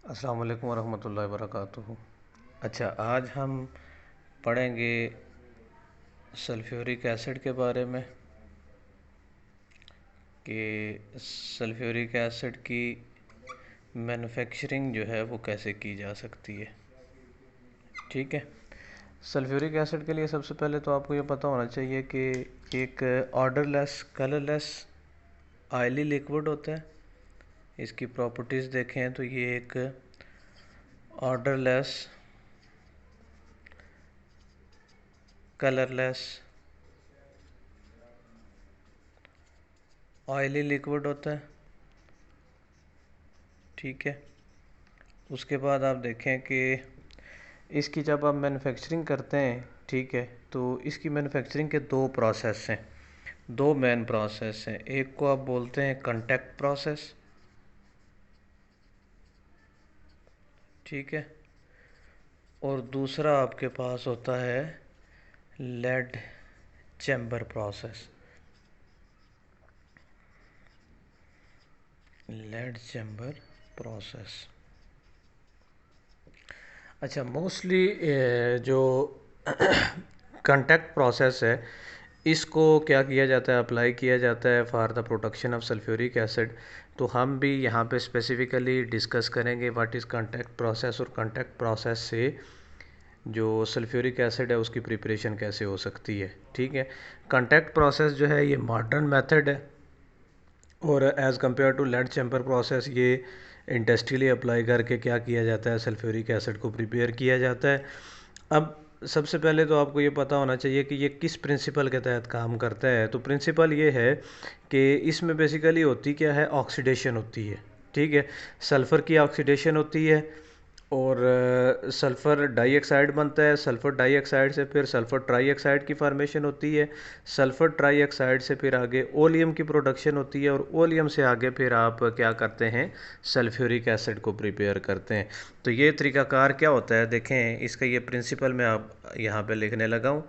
अस्सलाम वालेकुम वरहमतुल्लाहि वबरकातुहू। अच्छा, आज हम पढ़ेंगे सल्फ्यूरिक एसिड के बारे में कि सल्फ्यूरिक एसिड की मैन्युफैक्चरिंग जो है वो कैसे की जा सकती है। ठीक है, सल्फ्यूरिक एसिड के लिए सबसे पहले तो आपको ये पता होना चाहिए कि एक ऑर्डरलेस कलरलेस ऑयली लिक्विड होता है। इसकी प्रॉपर्टीज़ देखें तो ये एक ऑर्डरलेस कलरलेस ऑयली लिक्विड होता है। ठीक है, उसके बाद आप देखें कि इसकी जब आप मैन्युफैक्चरिंग करते हैं, ठीक है, तो इसकी मैन्युफैक्चरिंग के दो प्रोसेस हैं, दो मेन प्रोसेस हैं। एक को आप बोलते हैं कांटेक्ट प्रोसेस, ठीक है, और दूसरा आपके पास होता है lead chamber process. Lead chamber process. अच्छा, मोस्टली जो कांटेक्ट प्रोसेस है इसको क्या किया जाता है, अप्लाई किया जाता है for the production of sulphuric acid. तो हम भी यहाँ पे स्पेसिफिकली डिस्कस करेंगे व्हाट इज़ कांटेक्ट प्रोसेस और कांटेक्ट प्रोसेस से जो सल्फ्यूरिक एसिड है उसकी प्रिपरेशन कैसे हो सकती है। ठीक है, कांटेक्ट प्रोसेस जो है ये मॉडर्न मेथड है और as compare to lead chamber process ये इंडस्ट्रियली अप्लाई करके क्या किया जाता है, सल्फ्यूरिक एसिड को प्रिपेयर किया जाता है। अब सबसे पहले तो आपको ये पता होना चाहिए कि ये किस प्रिंसिपल के तहत काम करता है। तो प्रिंसिपल ये है कि इसमें बेसिकली होती क्या है, ऑक्सीडेशन होती है। ठीक है, सल्फ़र की ऑक्सीडेशन होती है और सल्फ़र डाइऑक्साइड बनता है। सल्फ़र डाइऑक्साइड से फिर सल्फ़र ट्राइऑक्साइड की फार्मेशन होती है। सल्फ़र ट्राइऑक्साइड से फिर आगे ओलियम की प्रोडक्शन होती है और ओलियम से आगे फिर आप क्या करते हैं, सल्फ्यूरिक एसिड को प्रिपेयर करते हैं। तो ये तरीक़ाकार क्या होता है, देखें इसका ये प्रिंसिपल मैं आप यहाँ पे लिखने लगा हूँ।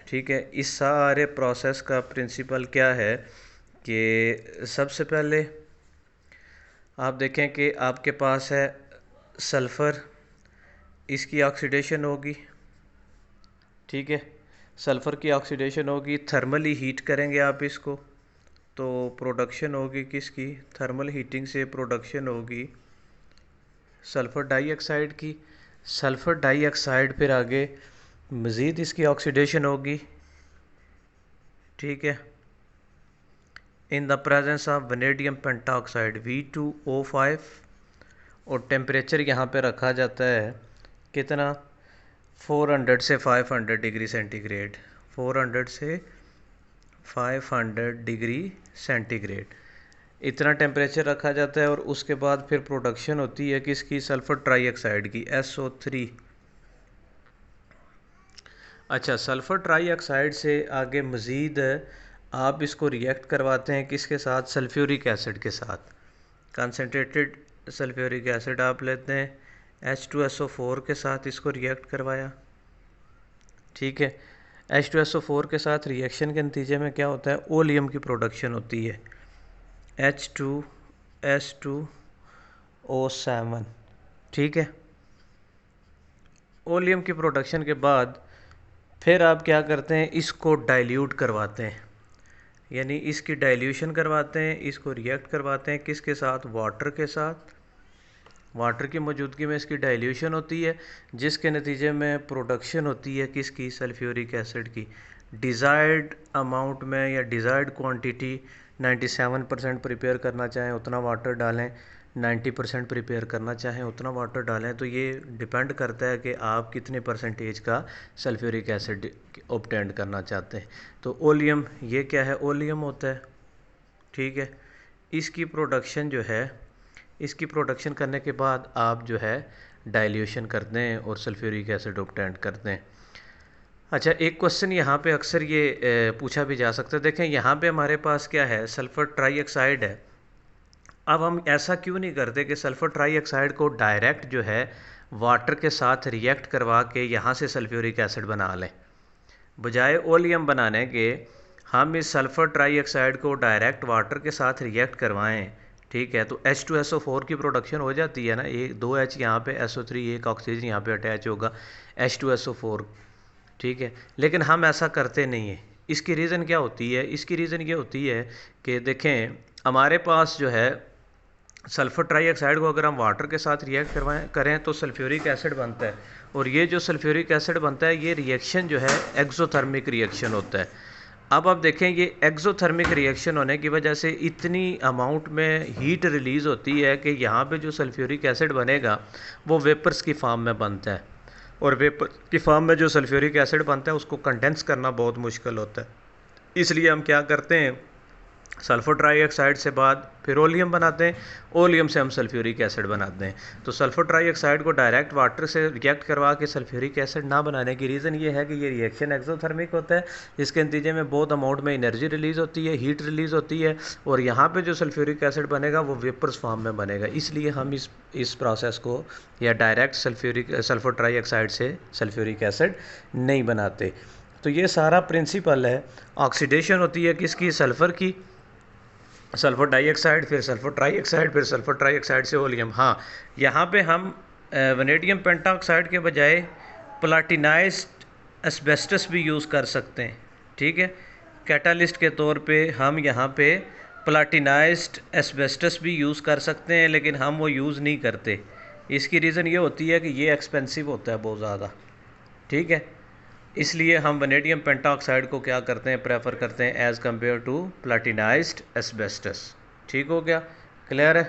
ठीक है, इस सारे प्रोसेस का प्रिंसिपल क्या है कि सबसे पहले आप देखें कि आपके पास है सल्फ़र, इसकी ऑक्सीडेशन होगी। ठीक है, सल्फ़र की ऑक्सीडेशन होगी, थर्मली हीट करेंगे आप इसको, तो प्रोडक्शन होगी किसकी, थर्मल हीटिंग से प्रोडक्शन होगी सल्फ़र डाइऑक्साइड की। सल्फ़र डाइऑक्साइड फिर आगे मज़ीद इसकी ऑक्सीडेशन होगी। ठीक है, in the presence of vanadium pentoxide V2O5 और टेम्परेचर यहाँ पे रखा जाता है कितना, 400 से 500 डिग्री सेंटीग्रेड। 400 से 500 डिग्री सेंटीग्रेड इतना टेम्परेचर रखा जाता है और उसके बाद फिर प्रोडक्शन होती है किसकी, सल्फ़र ट्राइऑक्साइड की, SO3। अच्छा, सल्फ़र ट्राइऑक्साइड से आगे मज़ीद आप इसको रिएक्ट करवाते हैं किसके साथ, सल्फ्यूरिक एसिड के साथ। कंसनट्रेटेड सल्फ्यूरिक एसिड आप लेते हैं, H2SO4 के साथ इसको रिएक्ट करवाया। ठीक है, H2SO4 के साथ रिएक्शन के नतीजे में क्या होता है, ओलियम की प्रोडक्शन होती है, H2S2O7। ठीक है, ओलियम की प्रोडक्शन के बाद फिर आप क्या करते हैं, इसको डाइल्यूट करवाते हैं, यानी इसकी डाइल्यूशन करवाते हैं, इसको रिएक्ट करवाते हैं किसके साथ, वाटर के साथ। वाटर की मौजूदगी में इसकी डाइल्यूशन होती है जिसके नतीजे में प्रोडक्शन होती है किसकी, सल्फ्यूरिक एसिड की। डिज़ायर्ड अमाउंट में या डिज़ायर्ड क्वांटिटी 97% प्रिपेयर करना चाहें उतना वाटर डालें, 90% प्रिपेयर करना चाहें उतना वाटर डालें। तो ये डिपेंड करता है कि आप कितने परसेंटेज का सल्फ्यूरिक एसिड ऑब्टेन करना चाहते हैं। तो ओलियम, ये क्या है, ओलियम होता है। ठीक है, इसकी प्रोडक्शन जो है, इसकी प्रोडक्शन करने के बाद आप जो है डाइल्यूशन करते हैं और सल्फ्यूरिक एसिड ऑब्टेन करते हैं। अच्छा, एक क्वेश्चन यहाँ पे अक्सर ये पूछा भी जा सकता है, देखें यहाँ पे हमारे पास क्या है, सल्फ़र ट्राइऑक्साइड है। अब हम ऐसा क्यों नहीं करते कि सल्फ़र ट्राइऑक्साइड को डायरेक्ट जो है वाटर के साथ रिएक्ट करवा के यहाँ से सल्फ्यूरिक एसिड बना लें, बजाय ओलियम बनाने के हम इस सल्फ़र ट्राइऑक्साइड को डायरेक्ट वाटर के साथ रिएक्ट करवाएं। ठीक है, तो H2SO4 की प्रोडक्शन हो जाती है ना, एक 2H यहाँ पे, SO3 एक ऑक्सीजन यहाँ पे अटैच होगा, H2SO4। ठीक है, लेकिन हम ऐसा करते नहीं हैं। इसकी रीज़न क्या होती है? इसकी रीज़न ये होती है कि देखें, हमारे पास जो है सल्फर ट्राईऑक्साइड को अगर हम वाटर के साथ रिएक्ट करें तो सल्फ्यूरिक एसिड बनता है, और ये जो सल्फ्यूरिक एसिड बनता है ये रिएक्शन जो है एक्सोथर्मिक रिएक्शन होता है। अब आप देखें, ये एक्सोथर्मिक रिएक्शन होने की वजह से इतनी अमाउंट में हीट रिलीज़ होती है कि यहाँ पे जो सल्फ्यूरिक एसिड बनेगा वो वेपर्स की फॉर्म में बनता है, और वेपर की फॉर्म में जो सल्फ्यूरिक एसिड बनता है उसको कंडेंस करना बहुत मुश्किल होता है। इसलिए हम क्या करते हैं, सल्फर ट्राईऑक्साइड से बाद फिर ओलियम बनाते हैं, ओलियम से हम सल्फ्यूरिक एसिड बनाते हैं। तो सल्फर ट्राईऑक्साइड को डायरेक्ट वाटर से रिएक्ट करवा के सल्फ्यूरिक एसिड ना बनाने की रीज़न ये है कि ये रिएक्शन एक्सोथर्मिक होता है, जिसके नतीजे में बहुत अमाउंट में एनर्जी रिलीज़ होती है, हीट रिलीज़ होती है, और यहाँ पे जो सल्फ्यूरिक एसिड बनेगा वो वेपर्स फॉर्म में बनेगा। इसलिए हम इस प्रोसेस को या डायरेक्ट सल्फर ट्राईऑक्साइड से सल्फ्यूरिक एसिड नहीं बनाते। तो ये सारा प्रिंसिपल है। ऑक्सीडेशन होती है किसकी? सल्फ़र की, सल्फर डाइऑक्साइड, फिर सल्फर ट्राईऑक्साइड, फिर सल्फर ट्राईऑक्साइड से ओलियम। हाँ, यहाँ पे हम वनेडियम पेंटाऑक्साइड के बजाय प्लाटिनाइज्ड एस्बेस्टस भी यूज़ कर सकते हैं। ठीक है, कैटालिस्ट के तौर पे हम यहाँ पे प्लाटिनाइज्ड एस्बेस्टस भी यूज़ कर सकते हैं, लेकिन हम वो यूज़ नहीं करते। इसकी रीज़न ये होती है कि ये एक्सपेंसिव होता है बहुत ज़्यादा। ठीक है, इसलिए हम वनेडियम पेंटाऑक्साइड को क्या करते हैं, प्रेफर करते हैं एज़ कम्पेयर टू प्लाटिनाइज्ड एस्बेस्टस। ठीक हो गया? क्लियर है?